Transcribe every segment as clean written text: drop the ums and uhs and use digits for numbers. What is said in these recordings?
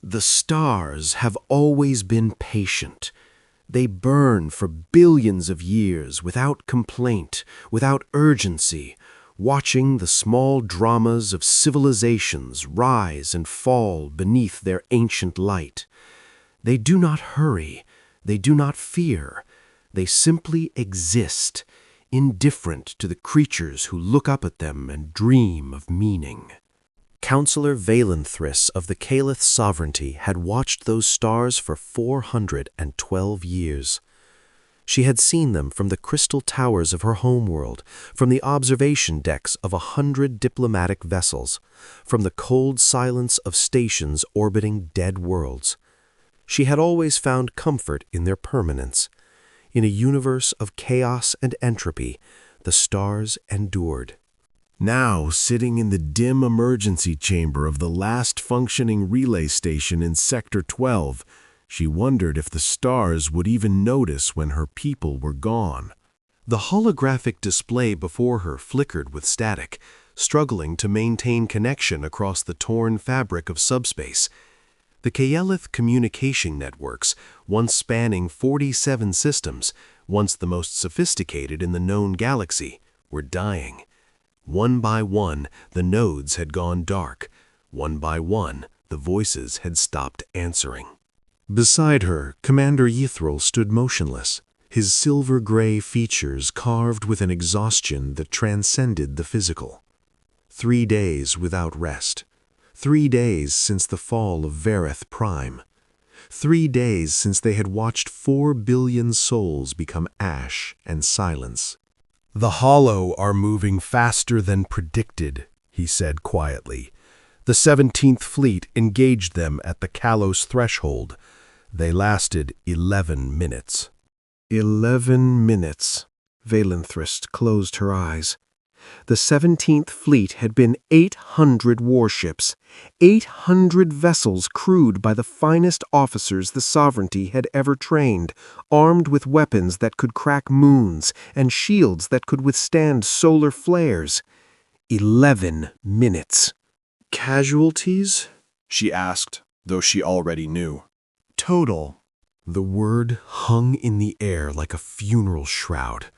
The stars have always been patient. They burn for billions of years without complaint, without urgency, watching the small dramas of civilizations rise and fall beneath their ancient light. They do not hurry, they do not fear, they simply exist, indifferent to the creatures who look up at them and dream of meaning. Counselor Valenthris of the Caliph sovereignty had watched those stars for 412 years. She had seen them from the crystal towers of her homeworld, from the observation decks of 100 diplomatic vessels, from the cold silence of stations orbiting dead worlds. She had always found comfort in their permanence. In a universe of chaos and entropy, the stars endured. Now, sitting in the dim emergency chamber of the last functioning relay station in Sector 12, she wondered if the stars would even notice when her people were gone. The holographic display before her flickered with static, struggling to maintain connection across the torn fabric of subspace. The Caliph communication networks, once spanning 47 systems, once the most sophisticated in the known galaxy, were dying. One by one, the nodes had gone dark. One by one, the voices had stopped answering. Beside her, Commander Yithril stood motionless, his silver-gray features carved with an exhaustion that transcended the physical. 3 days without rest. 3 days since the fall of Vareth Prime. 3 days since they had watched 4 billion souls become ash and silence. "The Hollow are moving faster than predicted," he said quietly. "The 17th Fleet engaged them at the Kalos threshold. They lasted 11 minutes. 11 minutes. Valenthris closed her eyes. The 17th Fleet had been 800 warships, 800 vessels crewed by the finest officers the Sovereignty had ever trained, armed with weapons that could crack moons and shields that could withstand solar flares. 11 minutes. "Casualties?" she asked, though she already knew. "Total." The word hung in the air like a funeral shroud.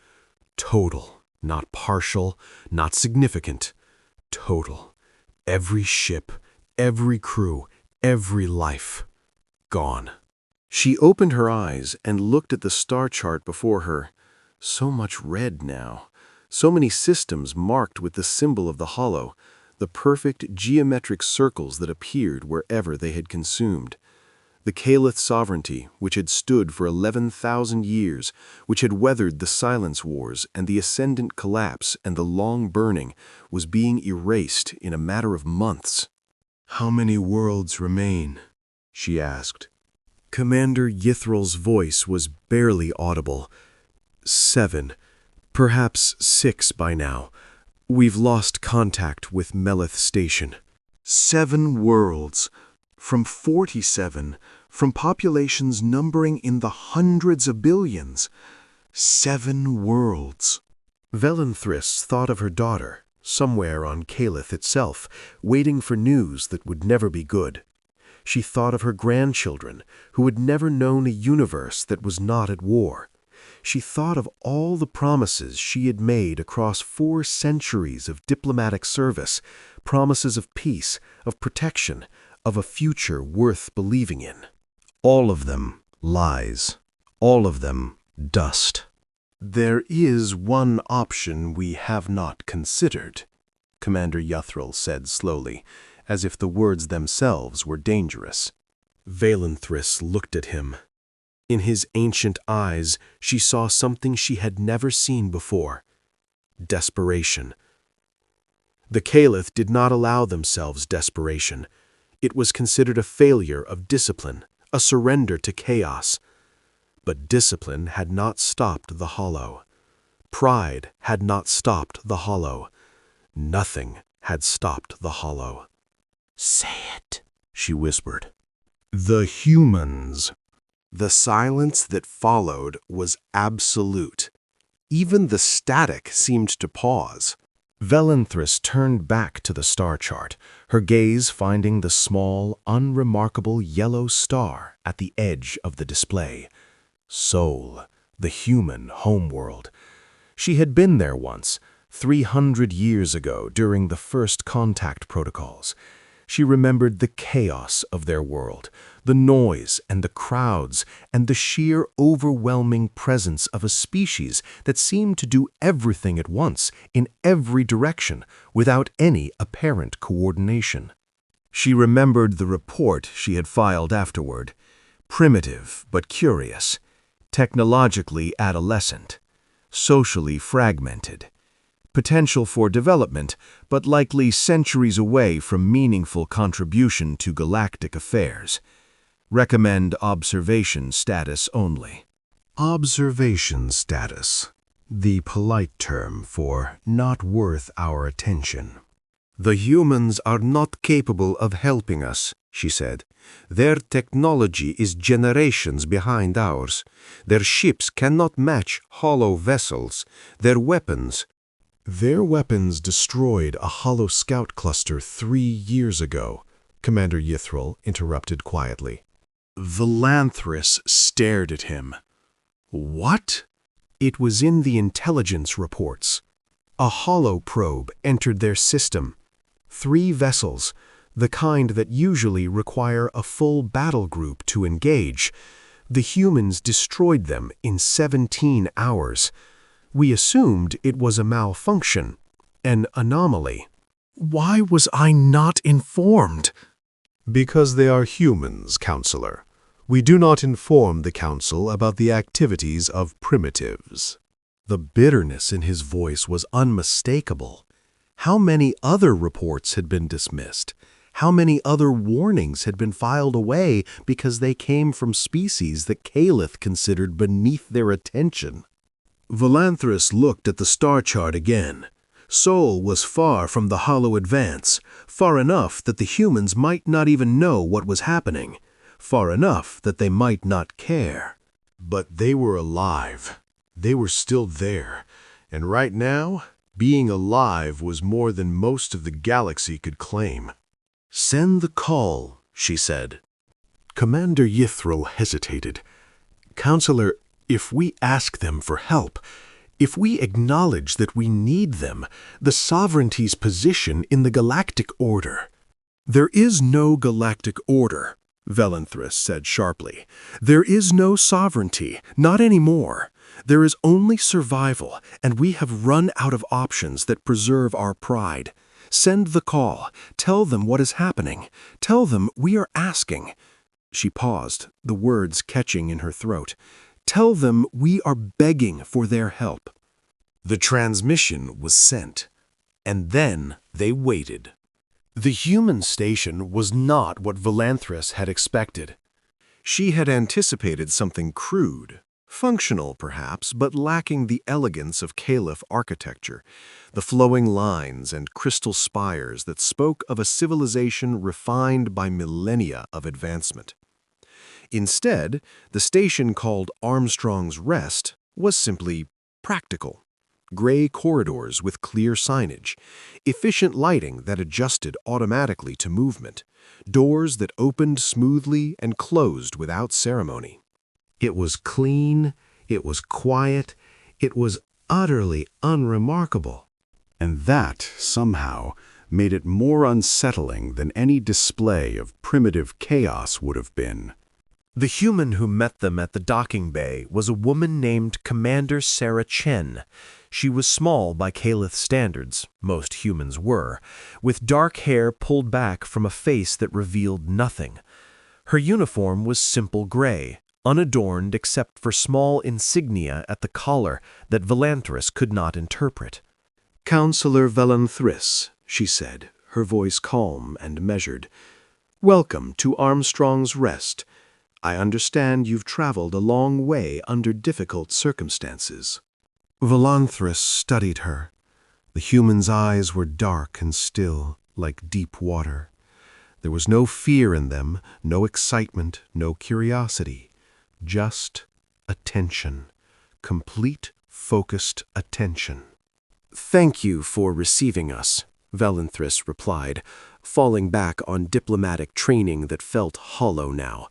Total. Not partial, not significant. Total. Every ship, every crew, every life. Gone. She opened her eyes and looked at the star chart before her. So much red now. So many systems marked with the symbol of the Hollow, the perfect geometric circles that appeared wherever they had consumed. The Caliph sovereignty, which had stood for 11,000 years, which had weathered the Silence Wars and the Ascendant Collapse and the Long Burning, was being erased in a matter of months. "How many worlds remain?" she asked. Commander Yithril's voice was barely audible. 7, perhaps 6 by now. We've lost contact with Melith Station. 7 worlds. From 47, from populations numbering in the hundreds of billions. 7 worlds. Valenthris thought of her daughter, somewhere on Caliph itself, waiting for news that would never be good. She thought of her grandchildren, who had never known a universe that was not at war. She thought of all the promises she had made across 4 centuries of diplomatic service, promises of peace, of protection, of a future worth believing in. All of them lies. All of them dust. "There is one option we have not considered," Commander Yithril said slowly, as if the words themselves were dangerous. Valenthris looked at him. In his ancient eyes, she saw something she had never seen before. Desperation. The Caliph did not allow themselves desperation. It was considered a failure of discipline, a surrender to chaos. But discipline had not stopped the Hollow. Pride had not stopped the Hollow. Nothing had stopped the Hollow. "Say it," she whispered. "The humans." The silence that followed was absolute. Even the static seemed to pause. Velanthus turned back to the star chart, her gaze finding the small, unremarkable yellow star at the edge of the display. Sol, the human homeworld. She had been there once, 300 years ago during the first contact protocols. She remembered the chaos of their world, the noise and the crowds, and the sheer overwhelming presence of a species that seemed to do everything at once, in every direction, without any apparent coordination. She remembered the report she had filed afterward. Primitive but curious, technologically adolescent, socially fragmented. Potential for development, but likely centuries away from meaningful contribution to galactic affairs. Recommend observation status only. Observation status, the polite term for not worth our attention. The humans are not capable of helping us, she said. Their technology is generations behind ours. Their ships cannot match hollow vessels. Their weapons destroyed a hollow scout cluster 3 years ago, Commander Yithril interrupted quietly. Velanthus stared at him. What? It was in the intelligence reports. A hollow probe entered their system. 3 vessels, the kind that usually require a full battle group to engage. The humans destroyed them in 17 hours. We assumed it was a malfunction, an anomaly. Why was I not informed? Because they are humans, Counselor. We do not inform the Council about the activities of primitives. The bitterness in his voice was unmistakable. How many other reports had been dismissed? How many other warnings had been filed away because they came from species that Caliph considered beneath their attention? Velanthus looked at the star chart again. Sol was far from the hollow advance, far enough that the humans might not even know what was happening, far enough that they might not care. But they were alive. They were still there. And right now, being alive was more than most of the galaxy could claim. Send the call, she said. Commander Yithril hesitated. Counselor, if we ask them for help, if we acknowledge that we need them, the sovereignty's position in the galactic order. There is no galactic order, Velanthus said sharply. There is no sovereignty, not anymore. There is only survival, and we have run out of options that preserve our pride. Send the call. Tell them what is happening. Tell them we are asking. She paused, the words catching in her throat. Tell them we are begging for their help. The transmission was sent, and then they waited. The human station was not what Velanthus had expected. She had anticipated something crude, functional perhaps, but lacking the elegance of Caliph architecture, the flowing lines and crystal spires that spoke of a civilization refined by millennia of advancement. Instead, the station called Armstrong's Rest was simply practical. Gray corridors with clear signage, efficient lighting that adjusted automatically to movement, doors that opened smoothly and closed without ceremony. It was clean, it was quiet, it was utterly unremarkable. And that, somehow, made it more unsettling than any display of primitive chaos would have been. The human who met them at the docking bay was a woman named Commander Sarah Chen. She was small by Caliph standards, most humans were, with dark hair pulled back from a face that revealed nothing. Her uniform was simple gray, unadorned except for small insignia at the collar that Velanthus could not interpret. "Counselor Velanthus," she said, her voice calm and measured. "Welcome to Armstrong's Rest. I understand you've traveled a long way under difficult circumstances." Velanthus studied her. The human's eyes were dark and still, like deep water. There was no fear in them, no excitement, no curiosity. Just attention. Complete, focused attention. Thank you for receiving us, Velanthus replied, falling back on diplomatic training that felt hollow now.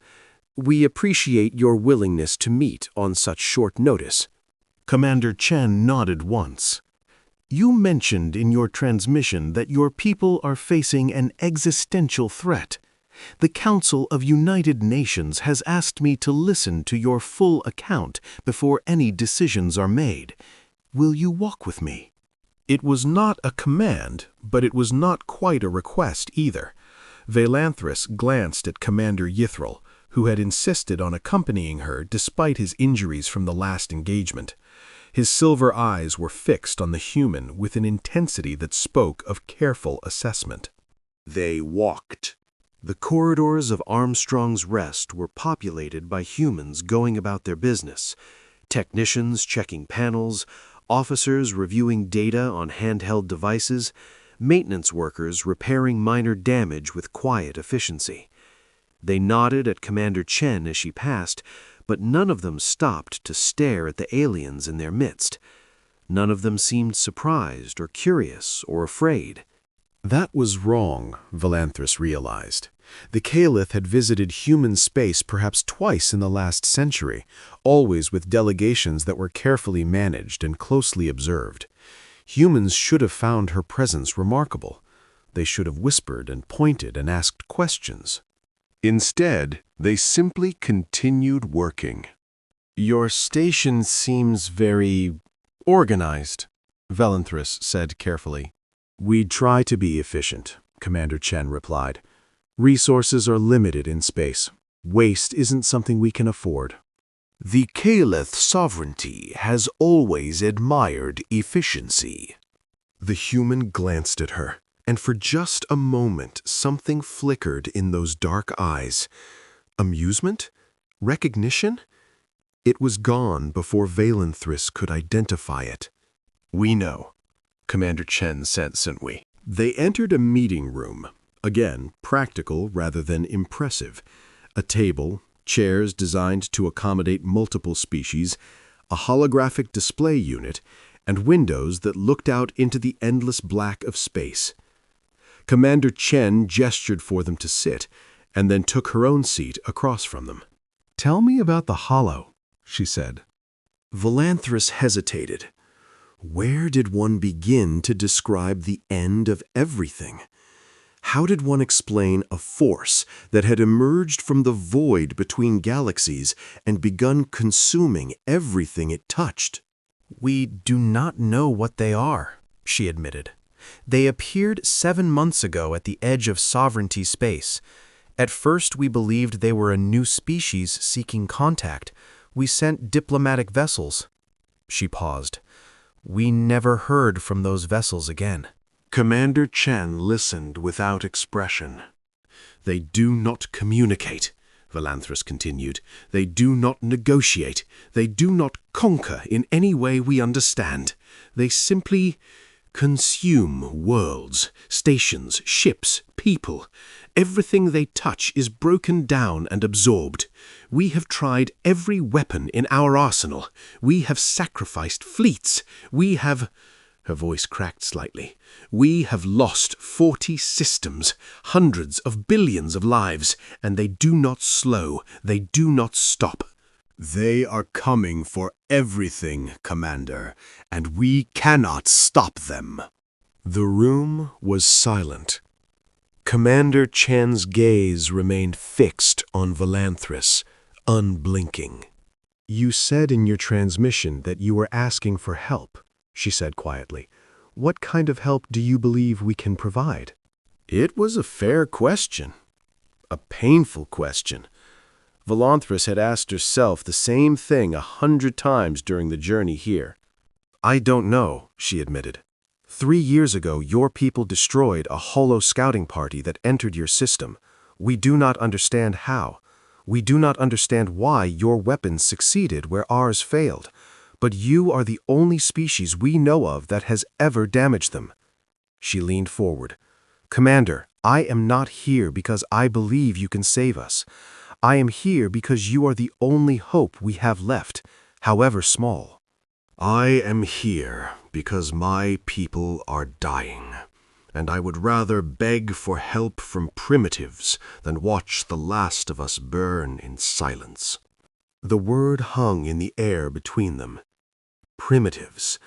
We appreciate your willingness to meet on such short notice. Commander Chen nodded once. You mentioned in your transmission that your people are facing an existential threat. The Council of United Nations has asked me to listen to your full account before any decisions are made. Will you walk with me? It was not a command, but it was not quite a request either. Velanthus glanced at Commander Yithril, who had insisted on accompanying her despite his injuries from the last engagement. His silver eyes were fixed on the human with an intensity that spoke of careful assessment. They walked. The corridors of Armstrong's Rest were populated by humans going about their business, technicians checking panels, officers reviewing data on handheld devices, maintenance workers repairing minor damage with quiet efficiency. They nodded at Commander Chen as she passed, but none of them stopped to stare at the aliens in their midst. None of them seemed surprised or curious or afraid. That was wrong, Velanthus realized. The Caliph had visited human space perhaps twice in the last century, always with delegations that were carefully managed and closely observed. Humans should have found her presence remarkable. They should have whispered and pointed and asked questions. Instead, they simply continued working. Your station seems very organized, Velanthus said carefully. We try to be efficient, Commander Chen replied. Resources are limited in space. Waste isn't something we can afford. The Caliph sovereignty has always admired efficiency. The human glanced at her, and for just a moment something flickered in those dark eyes. Amusement? Recognition? It was gone before Velanthus could identify it. We know, Commander Chen said simply. They entered a meeting room. Again, practical rather than impressive. A table, chairs designed to accommodate multiple species, a holographic display unit, and windows that looked out into the endless black of space. Commander Chen gestured for them to sit, and then took her own seat across from them. Tell me about the hollow, she said. Velanthus hesitated. Where did one begin to describe the end of everything? How did one explain a force that had emerged from the void between galaxies and begun consuming everything it touched? We do not know what they are, she admitted. They appeared 7 months ago at the edge of sovereignty space. At first we believed they were a new species seeking contact. We sent diplomatic vessels. She paused. We never heard from those vessels again. Commander Chen listened without expression. They do not communicate, Velanthus continued. They do not negotiate. They do not conquer in any way we understand. They simply consume worlds, stations, ships, people. Everything they touch is broken down and absorbed. We have tried every weapon in our arsenal. We have sacrificed fleets. We have... Her voice cracked slightly. We have lost 40 systems, hundreds of billions of lives, and they do not slow, they do not stop. They are coming for everything, Commander, and we cannot stop them. The room was silent. Commander Chen's gaze remained fixed on Velanthus, unblinking. You said in your transmission that you were asking for help, she said quietly. What kind of help do you believe we can provide? It was a fair question. A painful question. Velanthus had asked herself the same thing 100 times during the journey here. I don't know, she admitted. 3 years ago, your people destroyed a holo scouting party that entered your system. We do not understand how. We do not understand why your weapons succeeded where ours failed. But you are the only species we know of that has ever damaged them. She leaned forward. Commander, I am not here because I believe you can save us. I am here because you are the only hope we have left, however small. I am here because my people are dying, and I would rather beg for help from primitives than watch the last of us burn in silence." The word hung in the air between them. Primitives.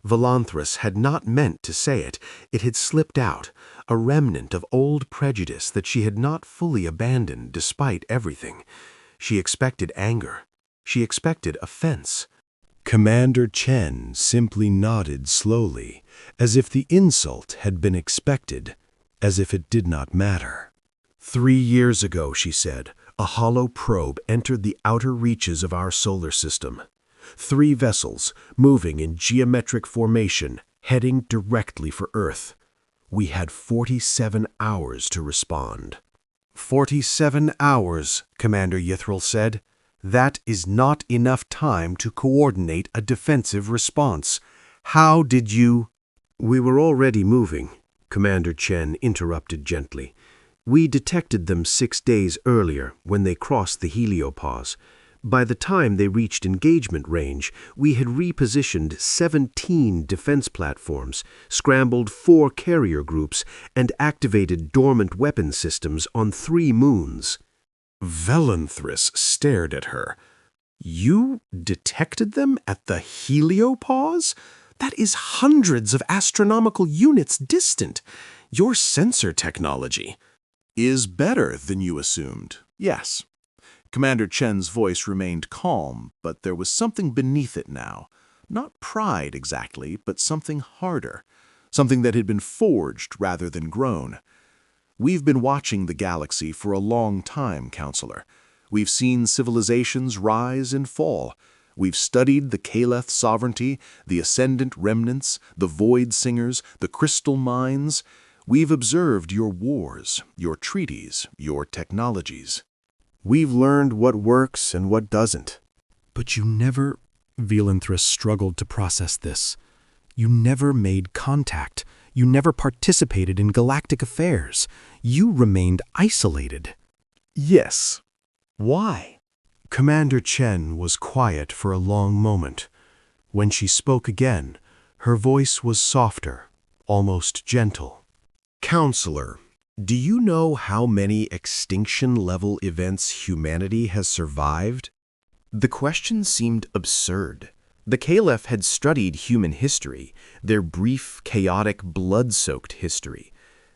Volanthus had not meant to say it. It had slipped out, a remnant of old prejudice that she had not fully abandoned despite everything. She expected anger. She expected offense. Commander Chen simply nodded slowly, as if the insult had been expected, as if it did not matter. 3 years ago, she said, a hollow probe entered the outer reaches of our solar system. 3 vessels, moving in geometric formation, heading directly for Earth. We had 47 hours to respond. 47 hours, Commander Yithril said. That is not enough time to coordinate a defensive response. How did you— "We were already moving," Commander Chen interrupted gently. "We detected them 6 days earlier when they crossed the heliopause. By the time they reached engagement range, we had repositioned 17 defense platforms, scrambled 4 carrier groups, and activated dormant weapon systems on 3 moons." Volanthus stared at her. "You detected them at the heliopause? That is hundreds of astronomical units distant. Your sensor technology is better than you assumed. Yes." Commander Chen's voice remained calm, but there was something beneath it now. Not pride exactly, but something harder. Something that had been forged rather than grown. "We've been watching the galaxy for a long time, Counselor. We've seen civilizations rise and fall. We've studied the Caleth sovereignty, the Ascendant remnants, the Void Singers, the Crystal Mines. We've observed your wars, your treaties, your technologies. We've learned what works and what doesn't." "But you never—" Volanthus struggled to process this. "You never made contact. You never participated in galactic affairs. You remained isolated." "Yes. Why?" Commander Chen was quiet for a long moment. When she spoke again, her voice was softer, almost gentle. "Counselor, do you know how many extinction-level events humanity has survived?" The question seemed absurd. The Caliph had studied human history, their brief, chaotic, blood-soaked history.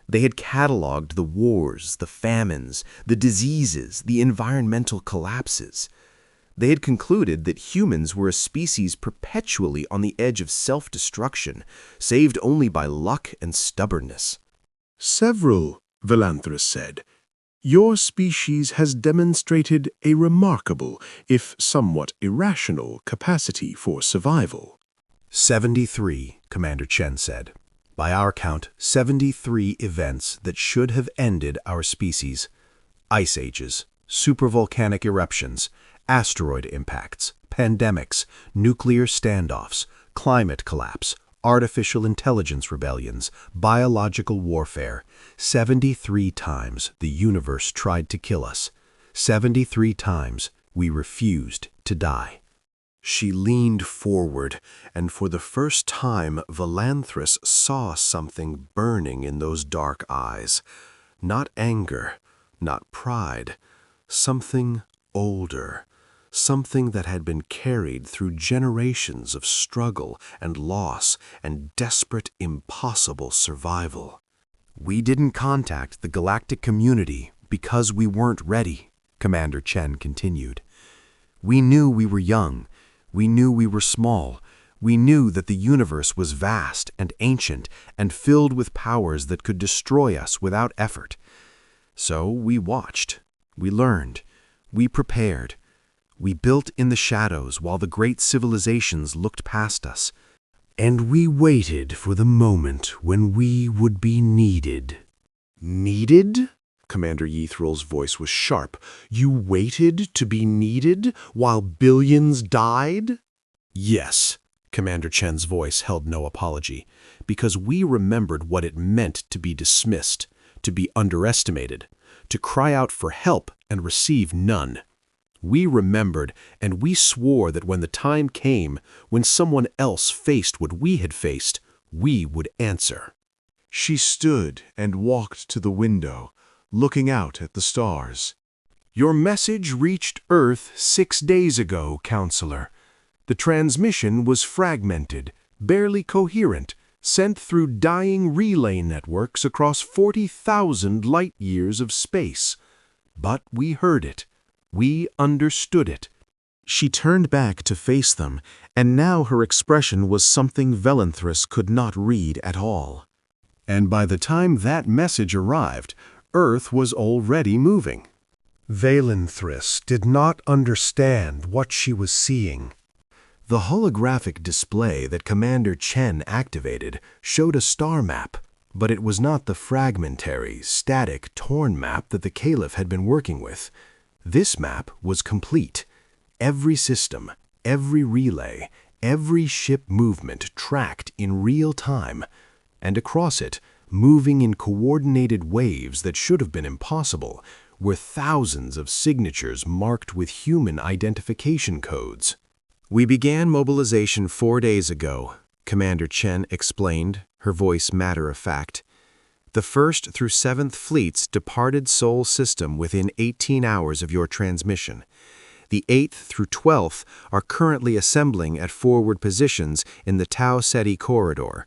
They had cataloged the wars, the famines, the diseases, the environmental collapses. They had concluded that humans were a species perpetually on the edge of self-destruction, saved only by luck and stubbornness. "Several," Volanthus said. "Your species has demonstrated a remarkable, if somewhat irrational, capacity for survival." 73, Commander Chen said. "By our count, 73 events that should have ended our species. Ice ages, supervolcanic eruptions, asteroid impacts, pandemics, nuclear standoffs, climate collapse, artificial intelligence rebellions, biological warfare. 73 times the universe tried to kill us. 73 times we refused to die." She leaned forward, and for the first time Volanthus saw something burning in those dark eyes. Not anger, not pride, something older, something that had been carried through generations of struggle and loss and desperate, impossible survival. "We didn't contact the galactic community because we weren't ready," Commander Chen continued. "We knew we were young. We knew we were small. We knew that the universe was vast and ancient and filled with powers that could destroy us without effort. So we watched. We learned. We prepared. We built in the shadows while the great civilizations looked past us. And we waited for the moment when we would be needed." "Needed?" Commander Yithril's voice was sharp. "You waited to be needed while billions died?" "Yes," Commander Chen's voice held no apology, "because we remembered what it meant to be dismissed, to be underestimated, to cry out for help and receive none. We remembered, and we swore that when the time came, when someone else faced what we had faced, we would answer. She stood and walked to the window, looking out at the stars. Your message reached Earth 6 days ago, Counselor. The transmission was fragmented, barely coherent, sent through dying relay networks across 40,000 light-years of space. But we heard it. We understood it. She turned back to face them, and now her expression was something Velanthus could not read at all. And by the time that message arrived, Earth was already moving. Velanthus did not understand what she was seeing. The holographic display that Commander Chen activated showed a star map, but it was not the fragmentary, static, torn map that the Caliph had been working with. This map was complete. Every system, every relay, every ship movement tracked in real time, and across it, moving in coordinated waves that should have been impossible, were thousands of signatures marked with human identification codes. We began mobilization 4 days ago, Commander Chen explained, her voice matter-of-fact. The 1st through 7th Fleets departed Sol system within 18 hours of your transmission. The 8th through 12th are currently assembling at forward positions in the Tau Ceti corridor.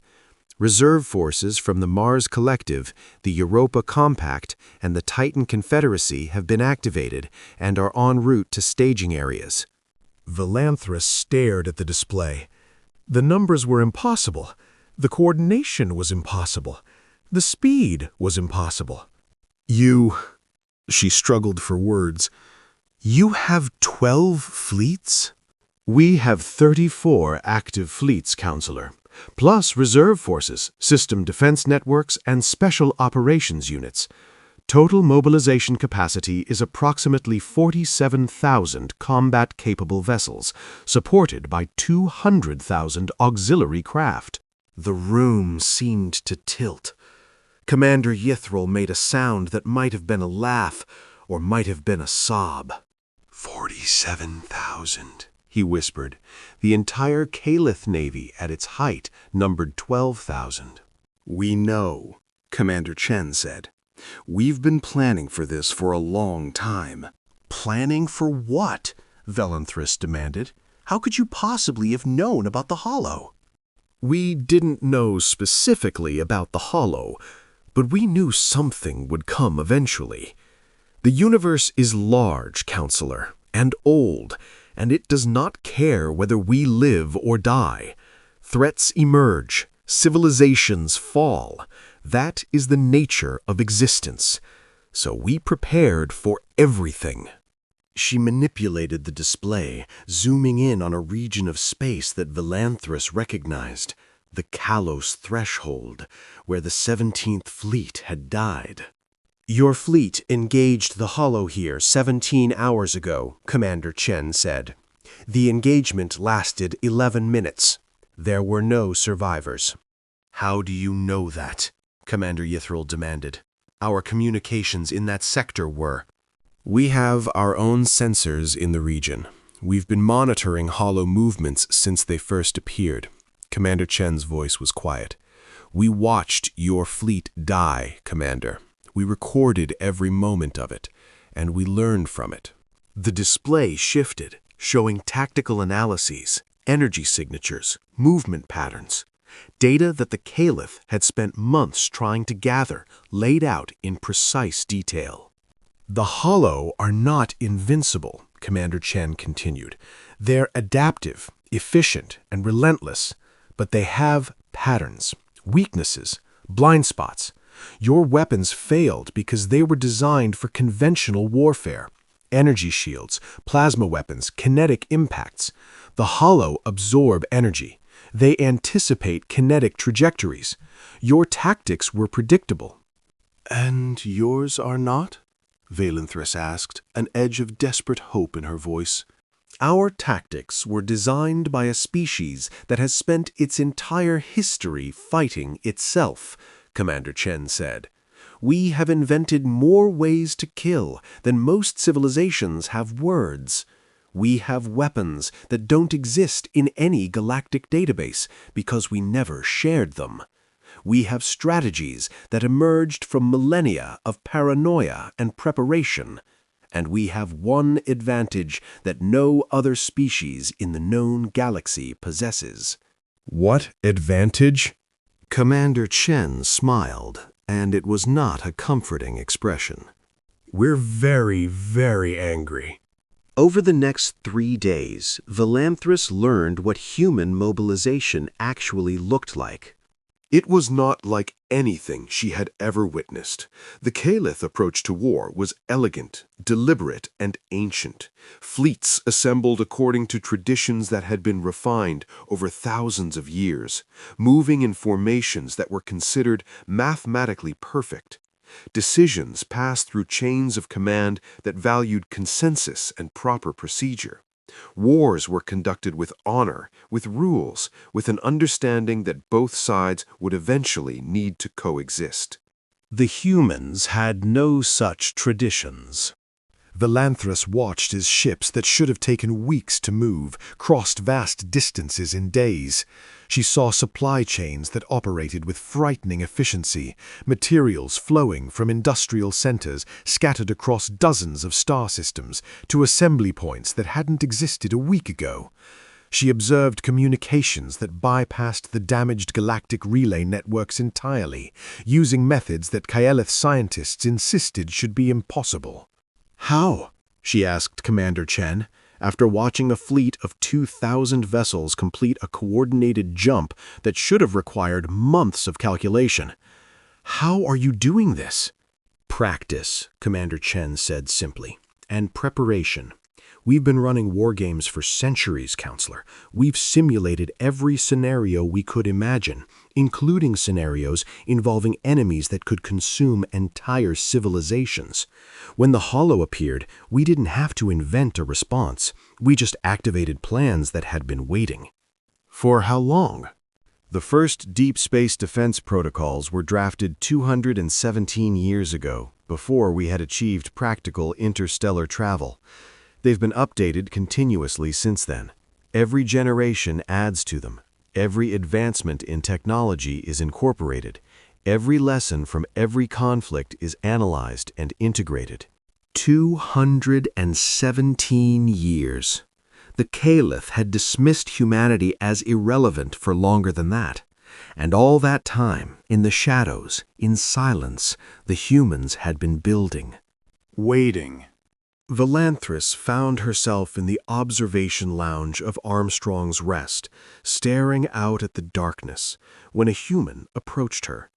Reserve forces from the Mars Collective, the Europa Compact, and the Titan Confederacy have been activated and are en route to staging areas. Velanthus stared at the display. The numbers were impossible. The coordination was impossible. The speed was impossible. She struggled for words. You have 12 fleets? We have 34 active fleets, Counselor, plus reserve forces, system defense networks, and special operations units. Total mobilization capacity is approximately 47,000 combat-capable vessels, supported by 200,000 auxiliary craft. The room seemed to tilt. Commander Yithril made a sound that might have been a laugh or might have been a sob. 47,000, he whispered. The entire Caliph Navy at its height numbered 12,000. We know, Commander Chen said. We've been planning for this for a long time. Planning for what? Velanthus demanded. How could you possibly have known about the Hollow? We didn't know specifically about the Hollow, but we knew something would come eventually. The universe is large, Counselor, and old, and it does not care whether we live or die. Threats emerge, civilizations fall. That is the nature of existence. So we prepared for everything. She manipulated the display, zooming in on a region of space that Velanthus recognized, the Kalos threshold, where the 17th Fleet had died. Your fleet engaged the Hollow here 17 hours ago, Commander Chen said. The engagement lasted 11 minutes. There were no survivors. How do you know that? Commander Yithril demanded. Our communications in that sector were. We have our own sensors in the region. We've been monitoring Hollow movements since they first appeared. Commander Chen's voice was quiet. We watched your fleet die, Commander. We recorded every moment of it, and we learned from it. The display shifted, showing tactical analyses, energy signatures, movement patterns. Data that the Caliph had spent months trying to gather, laid out in precise detail. The Hollow are not invincible, Commander Chen continued. They're adaptive, efficient, and relentless, but they have patterns, weaknesses, blind spots. Your weapons failed because they were designed for conventional warfare. Energy shields, plasma weapons, kinetic impacts. The Hollow absorb energy. They anticipate kinetic trajectories. Your tactics were predictable. And yours are not? Velanthus asked, an edge of desperate hope in her voice. Our tactics were designed by a species that has spent its entire history fighting itself, Commander Chen said. We have invented more ways to kill than most civilizations have words. We have weapons that don't exist in any galactic database because we never shared them. We have strategies that emerged from millennia of paranoia and preparation. And we have one advantage that no other species in the known galaxy possesses. What advantage? Commander Chen smiled, and it was not a comforting expression. We're very, very angry. Over the next 3 days, Valanthus learned what human mobilization actually looked like. It was not like anything she had ever witnessed. The Caliph approach to war was elegant, deliberate, and ancient. Fleets assembled according to traditions that had been refined over thousands of years, moving in formations that were considered mathematically perfect. Decisions passed through chains of command that valued consensus and proper procedure. Wars were conducted with honor, with rules, with an understanding that both sides would eventually need to coexist. The humans had no such traditions. Valanthus watched as ships that should have taken weeks to move crossed vast distances in days. She saw supply chains that operated with frightening efficiency, materials flowing from industrial centers scattered across dozens of star systems to assembly points that hadn't existed a week ago. She observed communications that bypassed the damaged galactic relay networks entirely, using methods that Kaelith scientists insisted should be impossible. How? She asked Commander Chen, after watching a fleet of 2,000 vessels complete a coordinated jump that should have required months of calculation. How are you doing this? Practice, Commander Chen said simply, and preparation. We've been running war games for centuries, Counselor. We've simulated every scenario we could imagine, including scenarios involving enemies that could consume entire civilizations. When the Hollow appeared, we didn't have to invent a response. We just activated plans that had been waiting. For how long? The first deep space defense protocols were drafted 217 years ago, before we had achieved practical interstellar travel. They've been updated continuously since then. Every generation adds to them. Every advancement in technology is incorporated. Every lesson from every conflict is analyzed and integrated. 217 years. The Caliph had dismissed humanity as irrelevant for longer than that. And all that time, in the shadows, in silence, the humans had been building. Waiting. Valanthus found herself in the observation lounge of Armstrong's Rest, staring out at the darkness, when a human approached her.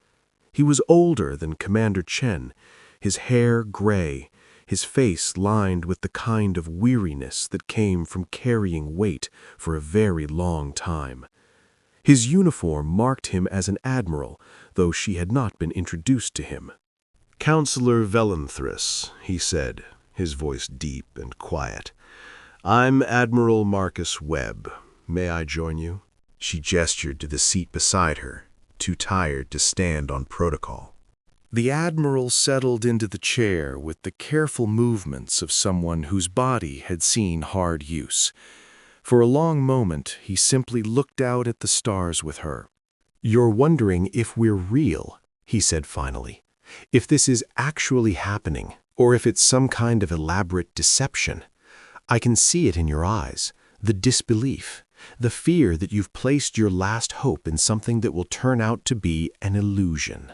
He was older than Commander Chen, his hair gray, his face lined with the kind of weariness that came from carrying weight for a very long time. His uniform marked him as an admiral, though she had not been introduced to him. Counselor Valanthus, he said, his voice deep and quiet. I'm Admiral Marcus Webb. May I join you? She gestured to the seat beside her, too tired to stand on protocol. The Admiral settled into the chair with the careful movements of someone whose body had seen hard use. For a long moment, he simply looked out at the stars with her. You're wondering if we're real, he said finally. If this is actually happening, or if it's some kind of elaborate deception. I can see it in your eyes, the disbelief, the fear that you've placed your last hope in something that will turn out to be an illusion.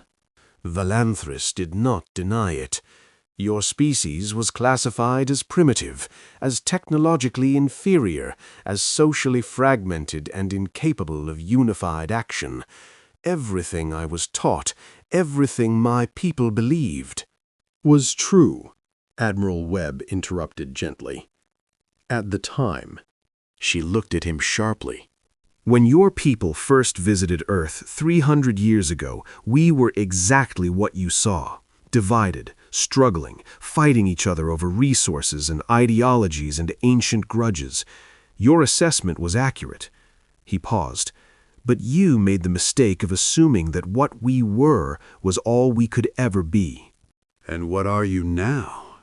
Valanthus did not deny it. Your species was classified as primitive, as technologically inferior, as socially fragmented and incapable of unified action. Everything I was taught, everything my people believed, was true, Admiral Webb interrupted gently. At the time. She looked at him sharply. When your people first visited Earth 300 years ago, we were exactly what you saw. Divided, struggling, fighting each other over resources and ideologies and ancient grudges. Your assessment was accurate. He paused. But you made the mistake of assuming that what we were was all we could ever be. And what are you now?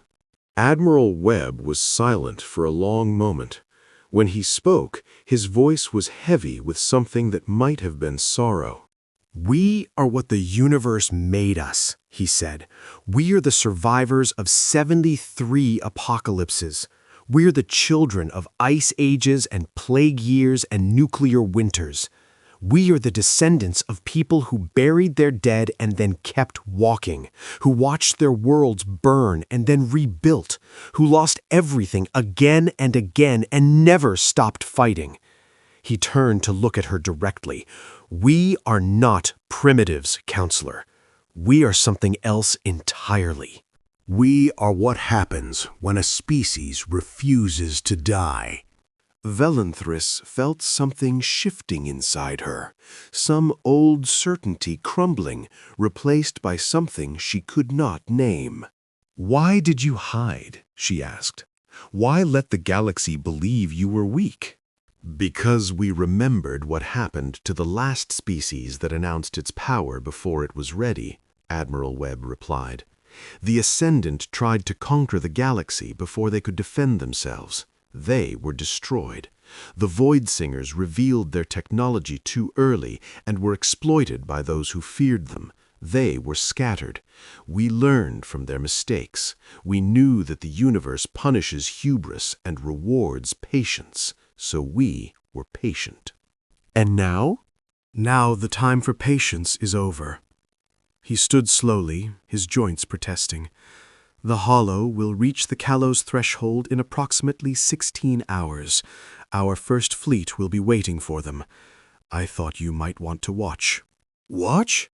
Admiral Webb was silent for a long moment. When he spoke, his voice was heavy with something that might have been sorrow. We are what the universe made us, he said. We are the survivors of 73 apocalypses. We're the children of ice ages and plague years and nuclear winters. We are the descendants of people who buried their dead and then kept walking, who watched their worlds burn and then rebuilt, who lost everything again and again and never stopped fighting. He turned to look at her directly. We are not primitives, counselor. We are something else entirely. We are what happens when a species refuses to die. Velanthris felt something shifting inside her, some old certainty crumbling, replaced by something she could not name. "Why did you hide?" she asked. "Why let the galaxy believe you were weak?" Because we remembered what happened to the last species that announced its power before it was ready, Admiral Webb replied. The Ascendant tried to conquer the galaxy before they could defend themselves. They were destroyed. The Void Singers revealed their technology too early and were exploited by those who feared them. They were scattered. We learned from their mistakes. We knew that the universe punishes hubris and rewards patience. So we were patient. And now? Now the time for patience is over. He stood slowly, his joints protesting. The Hollow will reach the Kalos threshold in approximately 16 hours. Our first fleet will be waiting for them. I thought you might want to watch. Watch?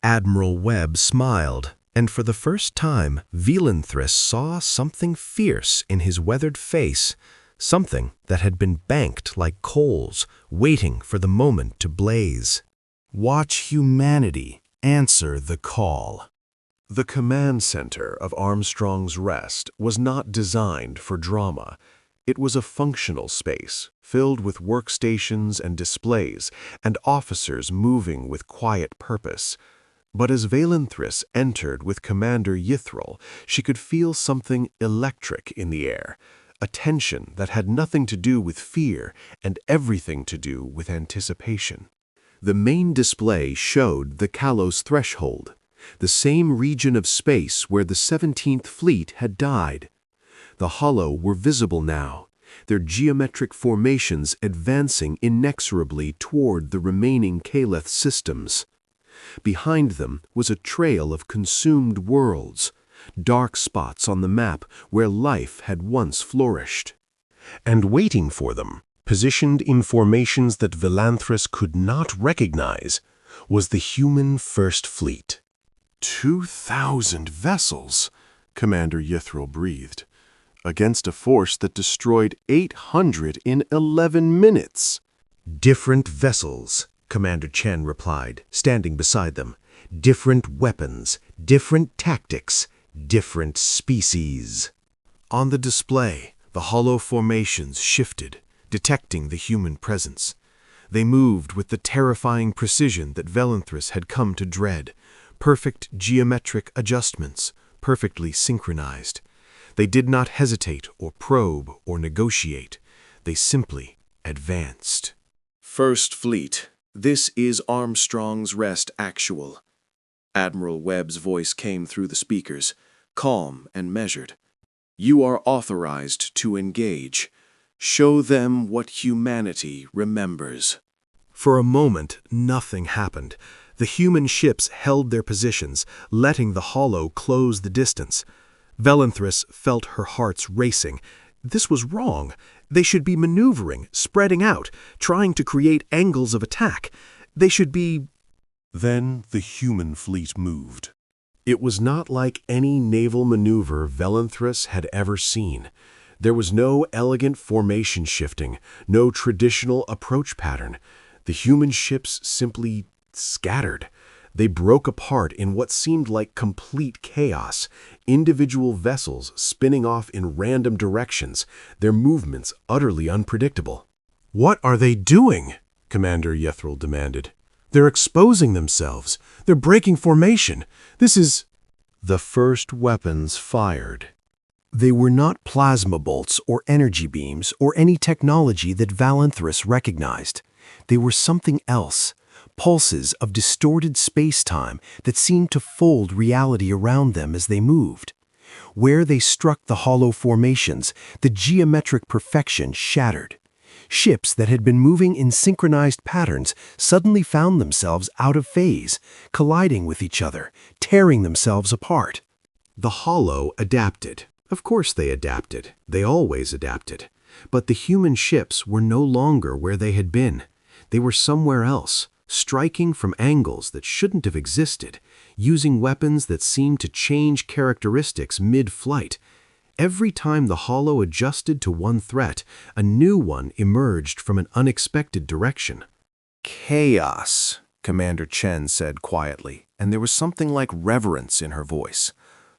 Admiral Webb smiled, and for the first time, Velanthris saw something fierce in his weathered face, something that had been banked like coals, waiting for the moment to blaze. Watch humanity answer the call. The command center of Armstrong's Rest was not designed for drama. It was a functional space, filled with workstations and displays, and officers moving with quiet purpose. But as Velanthris entered with Commander Yithril, she could feel something electric in the air, a tension that had nothing to do with fear and everything to do with anticipation. The main display showed the Kalos threshold, the same region of space where the 17th Fleet had died. The Hollow were visible now, their geometric formations advancing inexorably toward the remaining Kaleth systems. Behind them was a trail of consumed worlds, dark spots on the map where life had once flourished. And waiting for them, positioned in formations that Velanthris could not recognize, was the human First Fleet. 2,000 vessels, Commander Yithril breathed, against a force that destroyed 800 in 11 minutes. Different vessels, Commander Chen replied, standing beside them. Different weapons, different tactics, different species. On the display, the hollow formations shifted, detecting the human presence. They moved with the terrifying precision that Velanthris had come to dread. Perfect geometric adjustments, perfectly synchronized. They did not hesitate or probe or negotiate. They simply advanced. First Fleet, this is Armstrong's Rest Actual. Admiral Webb's voice came through the speakers, calm and measured. You are authorized to engage. Show them what humanity remembers. For a moment, nothing happened. The human ships held their positions, letting the Hollow close the distance. Velanthris felt her hearts racing. This was wrong. They should be maneuvering, spreading out, trying to create angles of attack. They should be... Then the human fleet moved. It was not like any naval maneuver Velanthris had ever seen. There was no elegant formation shifting, no traditional approach pattern. The human ships simply scattered. They broke apart in what seemed like complete chaos, individual vessels spinning off in random directions, their movements utterly unpredictable. What are they doing? Commander Yethril demanded. "They're exposing themselves. They're breaking formation. This is—" The first weapons fired. They were not plasma bolts or energy beams or any technology that Valanthris recognized. They were something else, pulses of distorted space-time that seemed to fold reality around them as they moved. Where they struck the hollow formations, the geometric perfection shattered. Ships that had been moving in synchronized patterns suddenly found themselves out of phase, colliding with each other, tearing themselves apart. The hollow adapted. Of course they adapted. They always adapted. But the human ships were no longer where they had been. They were somewhere else, striking from angles that shouldn't have existed, using weapons that seemed to change characteristics mid-flight. Every time the hollow adjusted to one threat, a new one emerged from an unexpected direction. Chaos, Commander Chen said quietly, and there was something like reverence in her voice.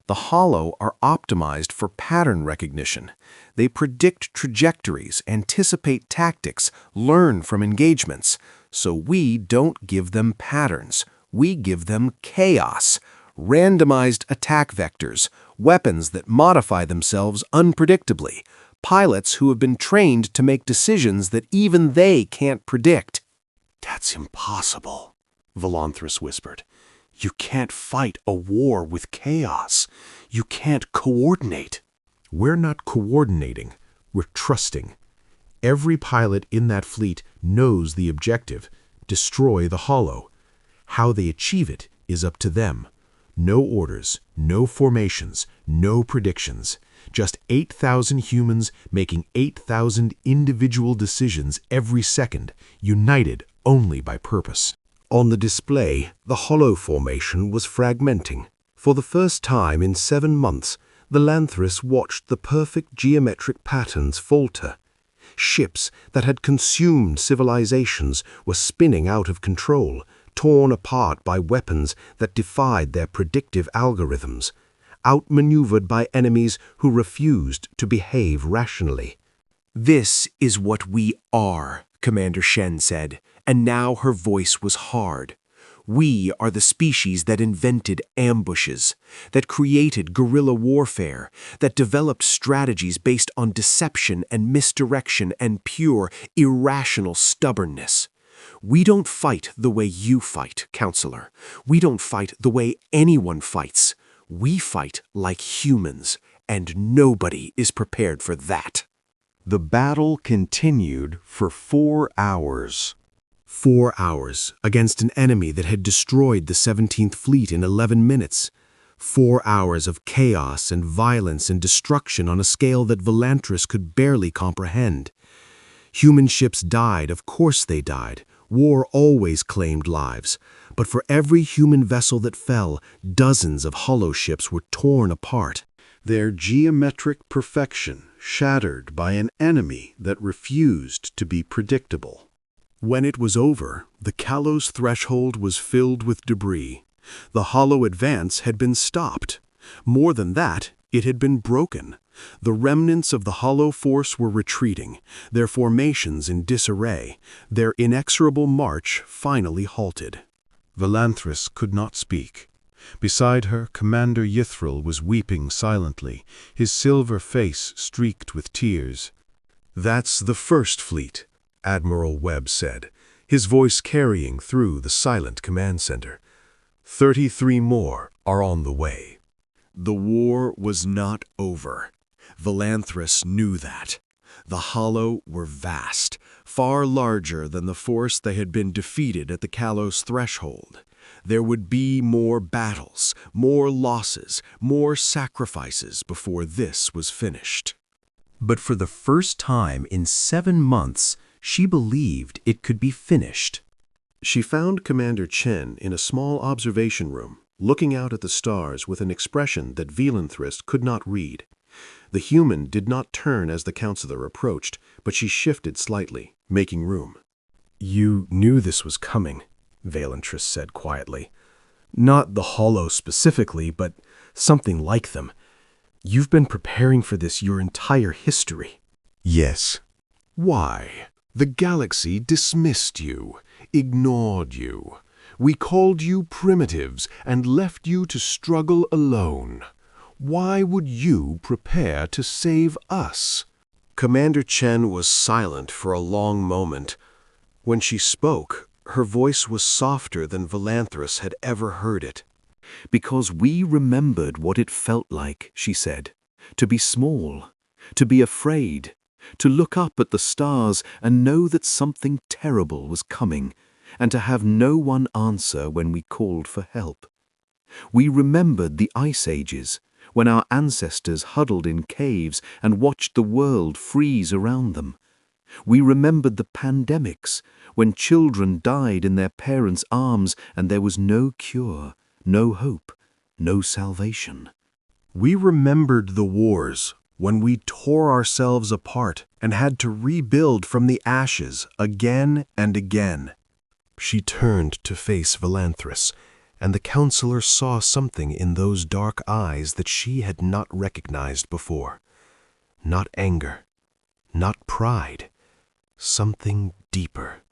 The hollow are optimized for pattern recognition. They predict trajectories, anticipate tactics, learn from engagements. So we don't give them patterns. We give them chaos, randomized attack vectors, weapons that modify themselves unpredictably, pilots who have been trained to make decisions that even they can't predict. "That's impossible," Valanthris whispered. "You can't fight a war with chaos. You can't coordinate." "We're not coordinating. We're trusting. Every pilot in that fleet knows the objective: destroy the hollow. How they achieve it is up to them. No orders, no formations, no predictions. Just 8,000 humans making 8,000 individual decisions every second, united only by purpose." On the display, the hollow formation was fragmenting. For the first time in 7 months, Valanthris watched the perfect geometric patterns falter. Ships that had consumed civilizations were spinning out of control, torn apart by weapons that defied their predictive algorithms, outmaneuvered by enemies who refused to behave rationally. "This is what we are," Commander Shen said, and now her voice was hard. "We are the species that invented ambushes, that created guerrilla warfare, that developed strategies based on deception and misdirection and pure, irrational stubbornness. We don't fight the way you fight, Counselor. We don't fight the way anyone fights. We fight like humans, and nobody is prepared for that." The battle continued for 4 hours. 4 hours against an enemy that had destroyed the 17th Fleet in 11 minutes. 4 hours of chaos and violence and destruction on a scale that Valanthris could barely comprehend. Human ships died, of course they died. War always claimed lives. But for every human vessel that fell, dozens of hollow ships were torn apart. Their geometric perfection shattered by an enemy that refused to be predictable. When it was over, the Kalos threshold was filled with debris. The hollow advance had been stopped. More than that, it had been broken. The remnants of the hollow force were retreating, their formations in disarray, their inexorable march finally halted. Valanthris could not speak. Beside her, Commander Yethril was weeping silently, his silver face streaked with tears. "That's the First Fleet," Admiral Webb said, his voice carrying through the silent command center. 33 more are on the way. The war was not over. Valanthris knew that. The hollow were vast, far larger than the force they had been defeated at the Kalos threshold. There would be more battles, more losses, more sacrifices before this was finished. But for the first time in 7 months, she believed it could be finished. She found Commander Chen in a small observation room, looking out at the stars with an expression that Valanthris could not read. The human did not turn as the counselor approached, but she shifted slightly, making room. "You knew this was coming," Valanthris said quietly. "Not the hollow specifically, but something like them. You've been preparing for this your entire history." "Yes." "Why?" The galaxy dismissed you, ignored you. We called you primitives and left you to struggle alone. Why would you prepare to save us?" Commander Chen was silent for a long moment. When she spoke, her voice was softer than Valanthus had ever heard it. "Because we remembered what it felt like," she said, "to be small, to be afraid, to look up at the stars and know that something terrible was coming, and to have no one answer when we called for help. We remembered the ice ages, when our ancestors huddled in caves and watched the world freeze around them. We remembered the pandemics, when children died in their parents' arms and there was no cure, no hope, no salvation. We remembered the wars, when we tore ourselves apart and had to rebuild from the ashes again and again." She turned to face Valanthus, and the counselor saw something in those dark eyes that she had not recognized before. Not anger, not pride, something deeper,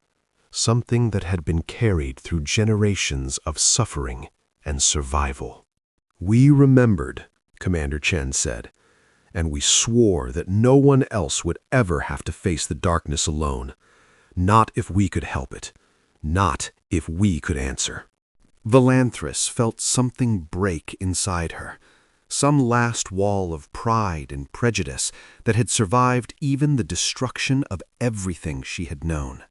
something that had been carried through generations of suffering and survival. "We remembered," Commander Chen said, "and we swore that no one else would ever have to face the darkness alone. Not if we could help it. Not if we could answer." Valanthus felt something break inside her, some last wall of pride and prejudice that had survived even the destruction of everything she had known.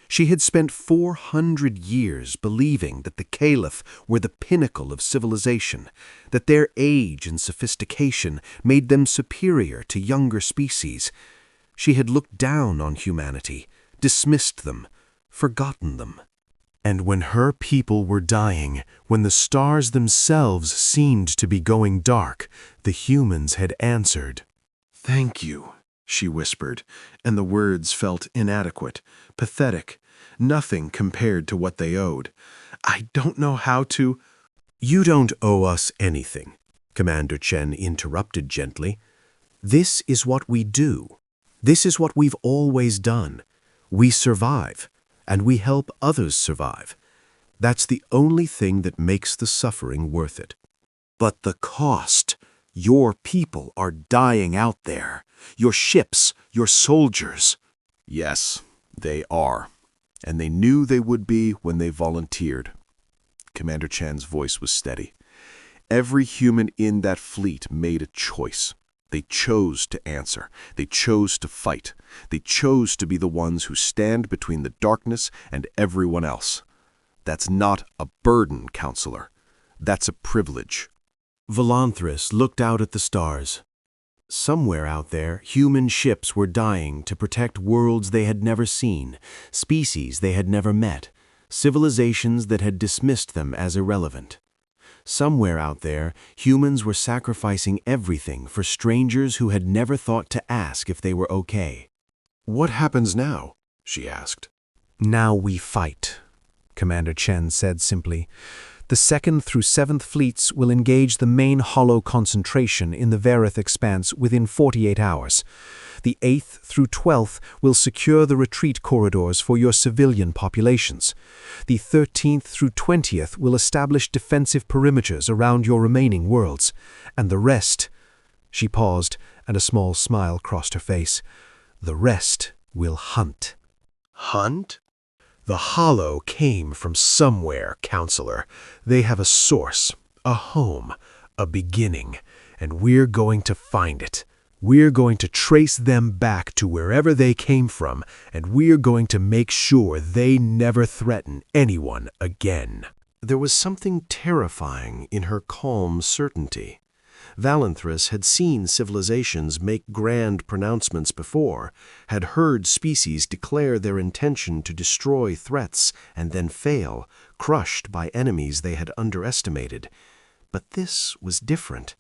She had spent 400 years believing that the Caliph were the pinnacle of civilization, that their age and sophistication made them superior to younger species. She had looked down on humanity, dismissed them, forgotten them. And when her people were dying, when the stars themselves seemed to be going dark, the humans had answered. "Thank you," she whispered, and the words felt inadequate, pathetic, nothing compared to what they owed. "I don't know how to—" "You don't owe us anything," Commander Chen interrupted gently. "This is what we do. This is what we've always done. We survive, and we help others survive. That's the only thing that makes the suffering worth it." But the cost. Your people are dying out there. Your ships, your soldiers. Yes, they are. And they knew they would be when they volunteered. Commander Chan's voice was steady. Every human in that fleet made a choice. They chose to answer. They chose to fight. They chose to be the ones who stand between the darkness and everyone else. That's not a burden, counselor. That's a privilege. Valanthus looked out at the stars. Somewhere out there, human ships were dying to protect worlds they had never seen, species they had never met, civilizations that had dismissed them as irrelevant. Somewhere out there, humans were sacrificing everything for strangers who had never thought to ask if they were okay. "What happens now?" she asked. "Now we fight," Commander Chen said simply. "The 2nd through 7th fleets will engage the main hollow concentration in the Varith expanse within 48 hours. The 8th through 12th will secure the retreat corridors for your civilian populations. The 13th through 20th will establish defensive perimeters around your remaining worlds. And the rest—" she paused, and a small smile crossed her face. "The rest will hunt." "Hunt?" "The hollow came from somewhere, counselor. They have a source, a home, a beginning, and we're going to find it. We're going to trace them back to wherever they came from, and we're going to make sure they never threaten anyone again." There was something terrifying in her calm certainty. Valanthus had seen civilizations make grand pronouncements before, had heard species declare their intention to destroy threats and then fail, crushed by enemies they had underestimated. But this was different.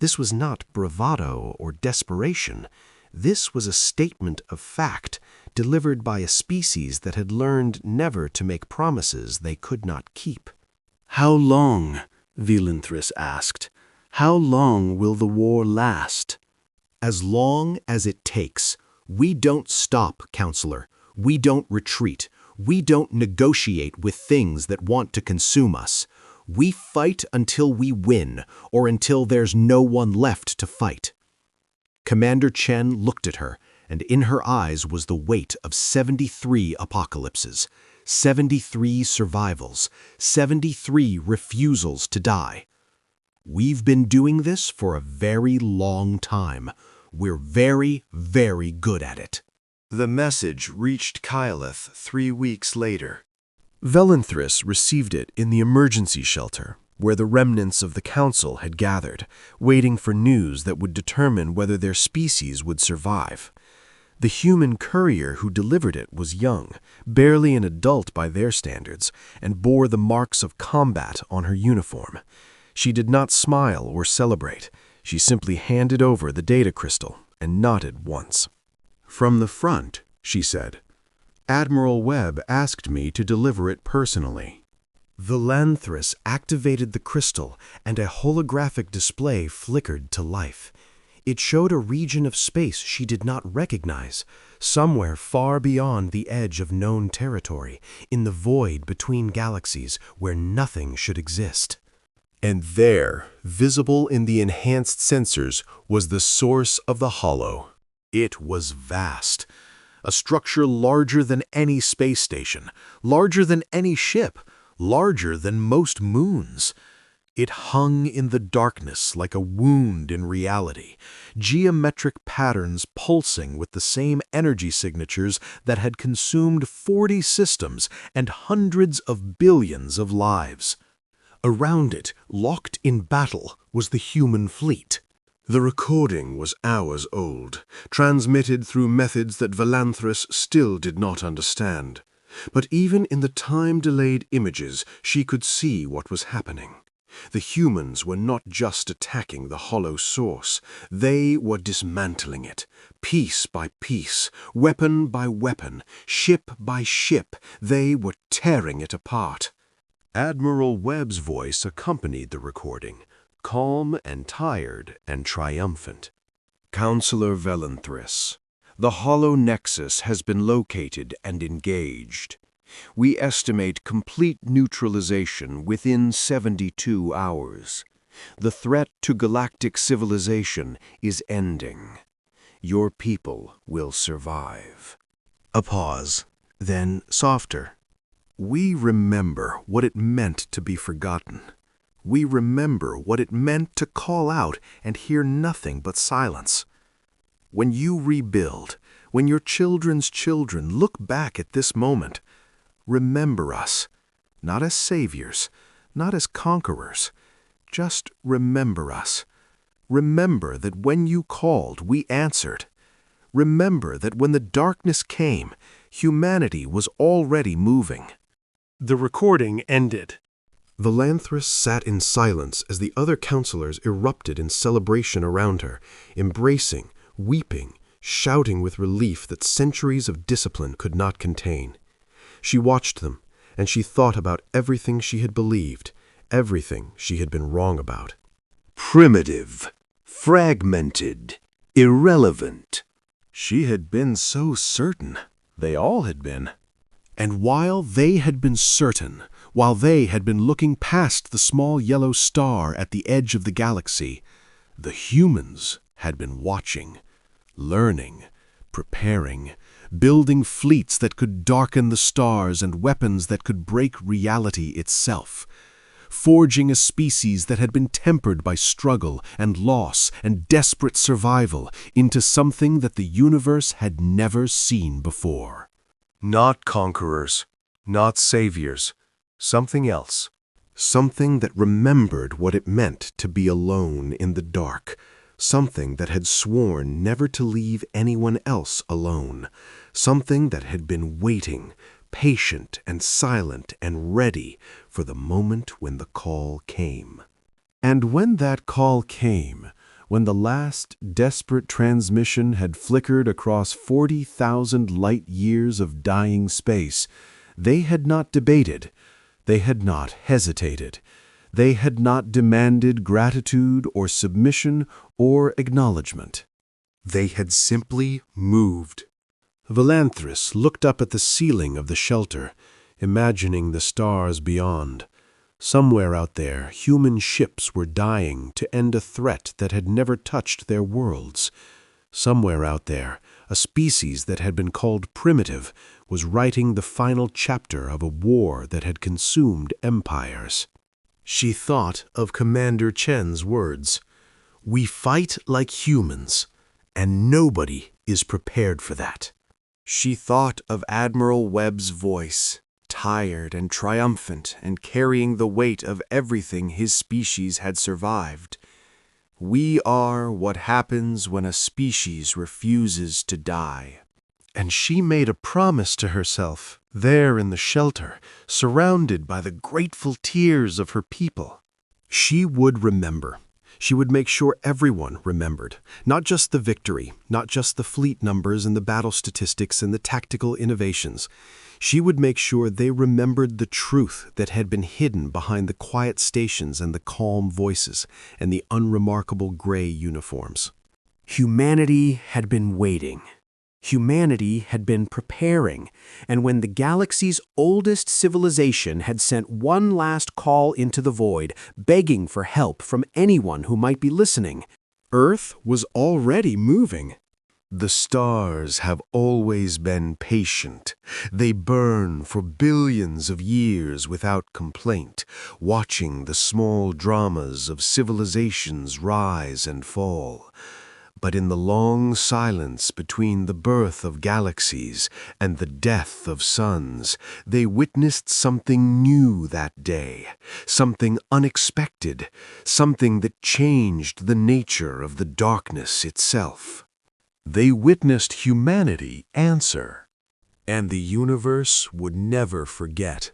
This was not bravado or desperation. This was a statement of fact, delivered by a species that had learned never to make promises they could not keep. "How long?" Valanthus asked. "How long will the war last?" "As long as it takes. We don't stop, counselor. We don't retreat. We don't negotiate with things that want to consume us. We fight until we win, or until there's no one left to fight." Commander Chen looked at her, and in her eyes was the weight of 73 apocalypses, 73 survivals, 73 refusals to die. "We've been doing this for a very long time. We're very, very good at it." The message reached Kyleth 3 weeks later. Velanthris received it in the emergency shelter, where the remnants of the council had gathered, waiting for news that would determine whether their species would survive. The human courier who delivered it was young, barely an adult by their standards, and bore the marks of combat on her uniform. She did not smile or celebrate. She simply handed over the data crystal and nodded once. "From the front," she said. "Admiral Webb asked me to deliver it personally." Velanthris activated the crystal, and a holographic display flickered to life. It showed a region of space she did not recognize, somewhere far beyond the edge of known territory, in the void between galaxies where nothing should exist. And there, visible in the enhanced sensors, was the source of the hollow. It was vast. A structure larger than any space station, larger than any ship, larger than most moons. It hung in the darkness like a wound in reality, geometric patterns pulsing with the same energy signatures that had consumed 40 systems and hundreds of billions of lives. Around it, locked in battle, was the human fleet. The recording was hours old, transmitted through methods that Velanthris still did not understand. But even in the time-delayed images, she could see what was happening. The humans were not just attacking the hollow source. They were dismantling it, piece by piece, weapon by weapon, ship by ship. They were tearing it apart. Admiral Webb's voice accompanied the recording, calm and tired and triumphant. "Counselor Velanthris, the hollow nexus has been located and engaged. We estimate complete neutralization within 72 hours. The threat to galactic civilization is ending. Your people will survive." A pause, then softer. "We remember what it meant to be forgotten. We remember what it meant to call out and hear nothing but silence. When you rebuild, when your children's children look back at this moment, remember us, not as saviors, not as conquerors. Just remember us. Remember that when you called, we answered. Remember that when the darkness came, humanity was already moving." The recording ended. Velanthris sat in silence as the other counselors erupted in celebration around her, embracing, weeping, shouting with relief that centuries of discipline could not contain. She watched them, and she thought about everything she had believed, everything she had been wrong about. Primitive, fragmented, irrelevant. She had been so certain. They all had been. And while they had been certain, while they had been looking past the small yellow star at the edge of the galaxy, the humans had been watching, learning, preparing, building fleets that could darken the stars and weapons that could break reality itself, forging a species that had been tempered by struggle and loss and desperate survival into something that the universe had never seen before. Not conquerors, not saviors, something else. Something that remembered what it meant to be alone in the dark. Something that had sworn never to leave anyone else alone. Something that had been waiting, patient and silent and ready for the moment when the call came. And when that call came, when the last desperate transmission had flickered across 40,000 light-years of dying space, they had not debated, they had not hesitated, they had not demanded gratitude or submission or acknowledgement. They had simply moved. Valanthus looked up at the ceiling of the shelter, imagining the stars beyond. Somewhere out there, human ships were dying to end a threat that had never touched their worlds. Somewhere out there, a species that had been called primitive was writing the final chapter of a war that had consumed empires. She thought of Commander Chen's words, "We fight like humans, and nobody is prepared for that." She thought of Admiral Webb's voice, tired and triumphant and carrying the weight of everything his species had survived. We are what happens when a species refuses to die. And she made a promise to herself, there in the shelter, surrounded by the grateful tears of her people. She would remember. She would make sure everyone remembered, not just the victory, not just the fleet numbers and the battle statistics and the tactical innovations. She would make sure they remembered the truth that had been hidden behind the quiet stations and the calm voices and the unremarkable gray uniforms. Humanity had been waiting. Humanity had been preparing, and when the galaxy's oldest civilization had sent one last call into the void, begging for help from anyone who might be listening, Earth was already moving. The stars have always been patient. They burn for billions of years without complaint, watching the small dramas of civilizations rise and fall. But in the long silence between the birth of galaxies and the death of suns, they witnessed something new that day, something unexpected, something that changed the nature of the darkness itself. They witnessed humanity answer, and the universe would never forget.